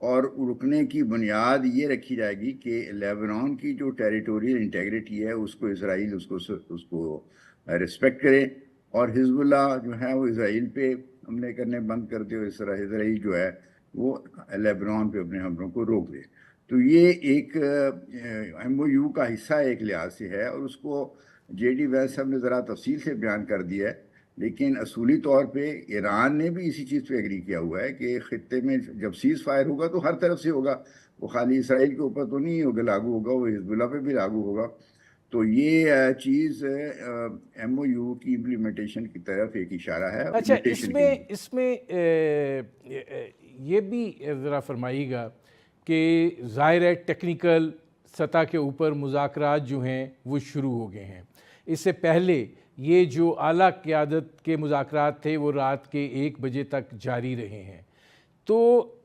اور رکنے کی بنیاد یہ رکھی جائے گی کہ لیبنان کی جو ٹیریٹوریل انٹیگریٹی ہے اس کو اسرائیل اس کو رسپیکٹ کرے، اور حزب اللہ جو ہے وہ اسرائیل پہ حملے کرنے بند کر دے، اور اسرائیل جو ہے وہ لیبنان پہ اپنے حملوں کو روک دے۔ تو یہ ایک ایم او یو کا حصہ ایک لحاظ سے ہے، اور اس کو جے ڈی وینس صاحب نے ذرا تفصیل سے بیان کر دیا ہے، لیکن اصولی طور پہ ایران نے بھی اسی چیز پہ ایگری کیا ہوا ہے کہ خطے میں جب سیز فائر ہوگا تو ہر طرف سے ہوگا، وہ خالی اسرائیل کے اوپر تو نہیں ہوگا لاگو ہوگا، وہ حزب اللہ پہ بھی لاگو ہوگا۔ تو یہ چیز ایم او یو کی امپلیمنٹیشن کی طرف ایک اشارہ ہے۔ اچھا، اس میں یہ بھی ذرا فرمائیے گا کہ ظاہر ہے ٹیکنیکل سطح کے اوپر مذاکرات جو ہیں وہ شروع ہو گئے ہیں۔ اس سے پہلے یہ جو اعلیٰ قیادت کے مذاکرات تھے وہ رات کے 1 بجے تک جاری رہے ہیں، تو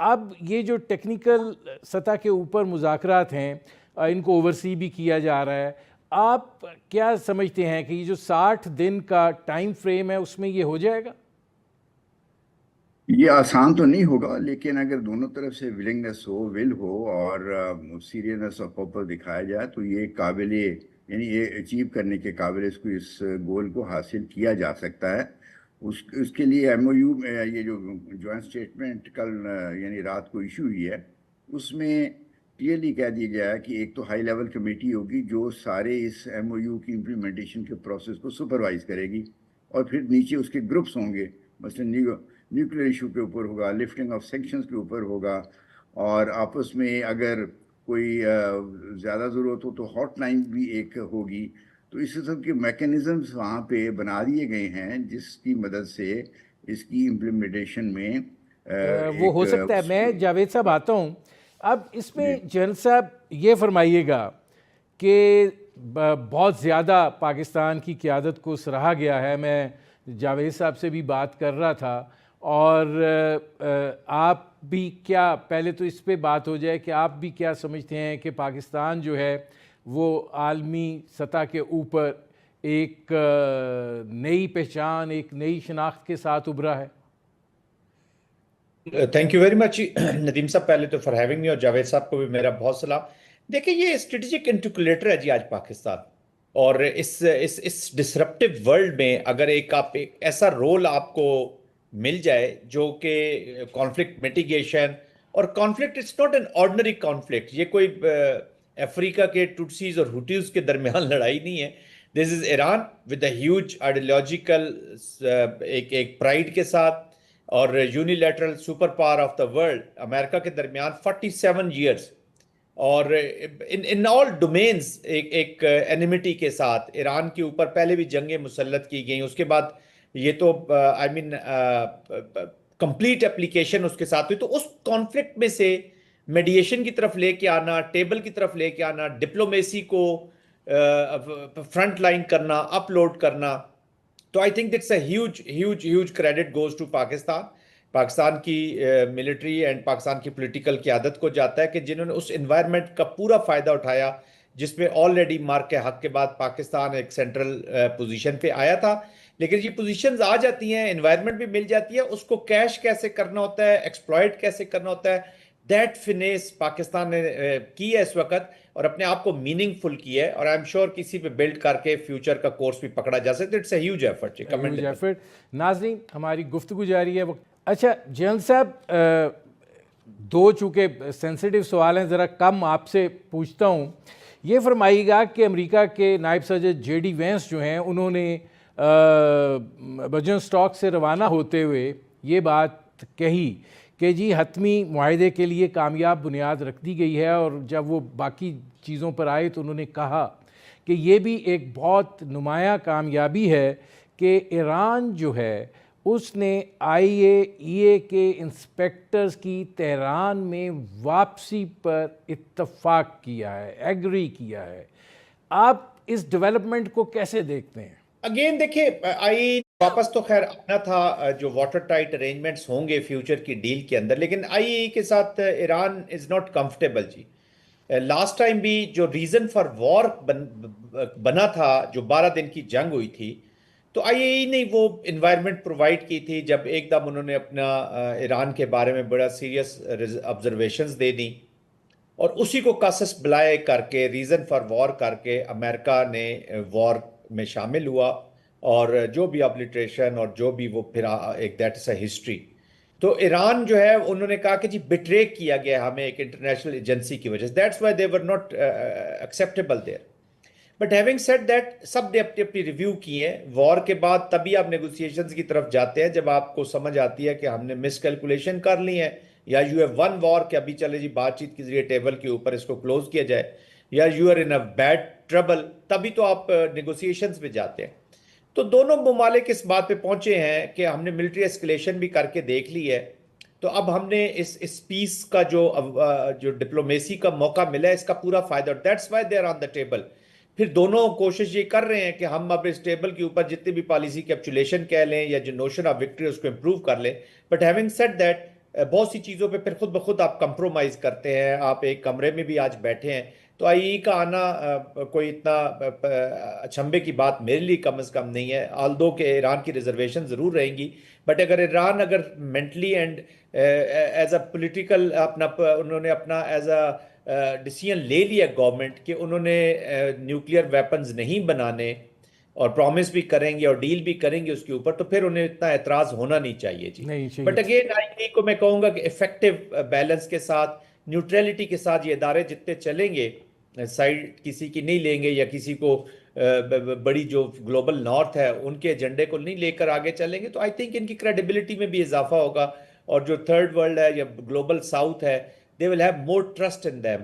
اب یہ جو ٹیکنیکل سطح کے اوپر مذاکرات ہیں ان کو اوورسی بھی کیا جا رہا ہے، آپ کیا سمجھتے ہیں کہ یہ جو 60 دن کا ٹائم فریم ہے اس میں یہ ہو جائے گا؟ یہ آسان تو نہیں ہوگا، لیکن اگر دونوں طرف سے ولنگنس ہو، ول ہو، اور سیریسنس آف پرپز دکھایا جائے تو یہ قابل، یعنی یہ اچیو کرنے کے قابل اس گول کو حاصل کیا جا سکتا ہے۔ اس کے لیے ایم او یو میں یہ جو جوائنٹ اسٹیٹمنٹ کل یعنی رات کو ایشو ہوئی ہے، اس میں کلیئرلی کہہ دیا گیا ہے کہ ایک تو ہائی لیول کمیٹی ہوگی جو سارے اس ایم او یو کی امپلیمنٹیشن کے پروسیس کو سپروائز کرے گی، اور پھر نیچے اس کے گروپس ہوں گے، مثلاً نیوکلیر ایشو کے اوپر ہوگا، لفٹنگ آف سینکشنز کے اوپر ہوگا، اور آپس میں اگر کوئی زیادہ ضرورت ہو تو ہاٹ لائن بھی ایک ہوگی۔ تو اس قسم کے میکنزمز وہاں پہ بنا دیے گئے ہیں جس کی مدد سے اس کی امپلیمنٹیشن میں وہ ہو سکتا ہے۔ میں جاوید صاحب آتا ہوں، اب اس میں جنرل صاحب یہ فرمائیے گا کہ بہت زیادہ پاکستان کی قیادت کو سراہا گیا ہے، میں جاوید صاحب سے بھی بات کر رہا تھا، اور آپ بھی کیا، پہلے تو اس پہ بات ہو جائے کہ آپ بھی کیا سمجھتے ہیں کہ پاکستان جو ہے وہ عالمی سطح کے اوپر ایک نئی پہچان، ایک نئی شناخت کے ساتھ ابھرا ہے؟ Thank you very much Nadeem صاحب، پہلے تو فار ہیونگ می، اور جاوید صاحب کو بھی میرا بہت سلام۔ دیکھیں یہ اسٹریٹجک انٹیکولیٹر ہے جی آج پاکستان، اور اس ڈسرپٹیو ورلڈ میں اگر ایک ایسا رول آپ کو مل جائے جو کہ کانفلکٹ میٹیگیشن، اور conflict it's not an ordinary conflict, یہ کوئی افریقہ کے ٹوٹسیز اور ہوٹیز کے درمیان لڑائی نہیں ہے۔ This is Iran with a huge ideological ایک پرائڈ کے ساتھ، اور unilateral super power of the world امریکہ کے درمیان 47 ایئرز، اور ان آل ڈومینز ایک اینیمیٹی کے ساتھ ایران کے اوپر پہلے بھی جنگیں مسلط کی گئیں، اس کے بعد یہ تو آئی مین کمپلیٹ اپلیکیشن اس کے ساتھ ہوئی۔ تو اس کانفلکٹ میں سے میڈیشن کی طرف لے کے آنا، ٹیبل کی طرف لے کے آنا، ڈپلومیسی کو فرنٹ لائن کرنا، اپلوڈ کرنا، تو I think that's a huge credit goes to Pakistan کی ملٹری اینڈ پاکستان کی پولیٹیکل قیادت کو جاتا ہے کہ جنہوں نے اس انوائرمنٹ کا پورا فائدہ اٹھایا جس میں آلریڈی مارک کے حق کے بعد پاکستان ایک سینٹرل پوزیشن پہ آیا تھا۔ لیکن یہ پوزیشنز آ جاتی ہیں، انوائرمنٹ بھی مل جاتی ہے، اس کو کیش کیسے کرنا ہوتا ہے، ایکسپلائٹ کیسے کرنا ہوتا ہے، دیٹ فنیس پاکستان نے کی ہے اس وقت، اور اپنے آپ کو میننگ فل کی ہے، اور آئی ایم شیور کسی پہ بلڈ کر کے فیوچر کا کورس بھی پکڑا جا سکتا ہے۔ It's a huge effort, huge effort. ناظرین، ہماری گفتگو جاری ہے۔ اچھا جنرل صاحب، دو چونکہ سینسیٹیو سوال ہیں، ذرا کم آپ سے پوچھتا ہوں۔ یہ فرمائیے گا کہ امریکہ کے نائب صدر جے ڈی وینس جو ہیں انہوں نے برجن اسٹاک سے روانہ ہوتے ہوئے یہ بات کہی کہ جی حتمی معاہدے کے لیے کامیاب بنیاد رکھ دی گئی ہے، اور جب وہ باقی چیزوں پر آئے تو انہوں نے کہا کہ یہ بھی ایک بہت نمایاں کامیابی ہے کہ ایران جو ہے اس نے IAEA کے انسپیکٹرز کی تہران میں واپسی پر اتفاق کیا ہے، ایگری کیا ہے۔ آپ اس ڈیولپمنٹ کو کیسے دیکھتے ہیں؟ اگین دیکھیں، واپس تو خیر آنا تھا، جو واٹر ٹائٹ ارینجمنٹس ہوں گے فیوچر کی ڈیل کے اندر، لیکن IAEA کے ساتھ ایران از ناٹ کمفرٹیبل جی۔ لاسٹ ٹائم بھی جو ریزن فار وار بنا تھا، جو 12 دن کی جنگ ہوئی تھی، تو IAEA نے وہ انوائرمنٹ پرووائڈ کی تھی جب ایک دم انہوں نے اپنا ایران کے بارے میں بڑا سیریس آبزرویشنز دے دی، اور اسی کو کاسس بلائے کر کے ریزن فار وار کر کے امریکہ نے وار میں شامل ہوا، اور جو بھی آبلیٹریشن اور جو بھی وہ پھر ایک دیٹ از اے ہسٹری. تو ایران جو ہے انہوں نے کہا کہ جی بٹرے کیا گیا ہمیں ایک انٹرنیشنل ایجنسی کی وجہ سے، that's why they were not acceptable there. But having said that سب نے اپنی اپنی ریویو کی ہے. وار کے بعد تبھی آپ نیگوسیشنز کی طرف جاتے ہیں جب آپ کو سمجھ آتی ہے کہ ہم نے مس کیلکولیشن کر لی ہے، یا یو ہیو ون وار کہ ابھی چلے جی بات چیت کے ذریعے ٹیبل کے اوپر اس کو کلوز کیا جائے، یا you are in a bad trouble, تبھی تو آپ نیگوسیشنز پہ جاتے ہیں. تو دونوں ممالک اس بات پہ پہنچے ہیں کہ ہم نے ملٹری اسکلیشن بھی کر کے دیکھ لی ہے، تو اب ہم نے اس پیس کا جو ڈپلومیسی کا موقع ملا ہے اس کا پورا فائدہ، that's why they are on the table. پھر دونوں کوشش یہ کر رہے ہیں کہ ہم اب اس ٹیبل کے اوپر جتنے بھی پالیسی کیپچولیشن کہہ لیں یا جو نوشن آف وکٹری اس کو امپروو کر لیں. بٹ ہیونگ سیڈ دیٹ بہت سی چیزوں پہ پھر خود بخود آپ کمپرومائز کرتے ہیں. آپ ایک کمرے میں بھی آج بیٹھے ہیں، تو IAEA کا آنا کوئی اتنا اچنبھے کی بات میرے لیے کم از کم نہیں ہے، آلدو کہ ایران کی ریزرویشن ضرور رہیں گی. بٹ اگر mentally and as a political انہوں نے اپنا ایز اے ڈیسیژن لے لیا گورنمنٹ کہ انہوں نے نیوکلیئر ویپنز نہیں بنانے، اور پرومس بھی کریں گے اور ڈیل بھی کریں گے اس کے اوپر، تو پھر انہیں اتنا اعتراض ہونا نہیں چاہیے جی. بٹ اگین IAEA کو میں کہوں گا کہ افیکٹو بیلنس کے ساتھ، نیوٹریلٹی کے ساتھ یہ ادارے جتنے چلیں گے، سائڈ کسی کی نہیں لیں گے یا کسی کو بڑی جو گلوبل نارتھ ہے ان کے ایجنڈے کو نہیں لے کر آگے چلیں گے، تو آئی تھنک ان کی کریڈیبلٹی میں بھی اضافہ ہوگا، اور جو تھرڈ ورلڈ ہے یا گلوبل ساؤتھ ہے، they will have more trust in them.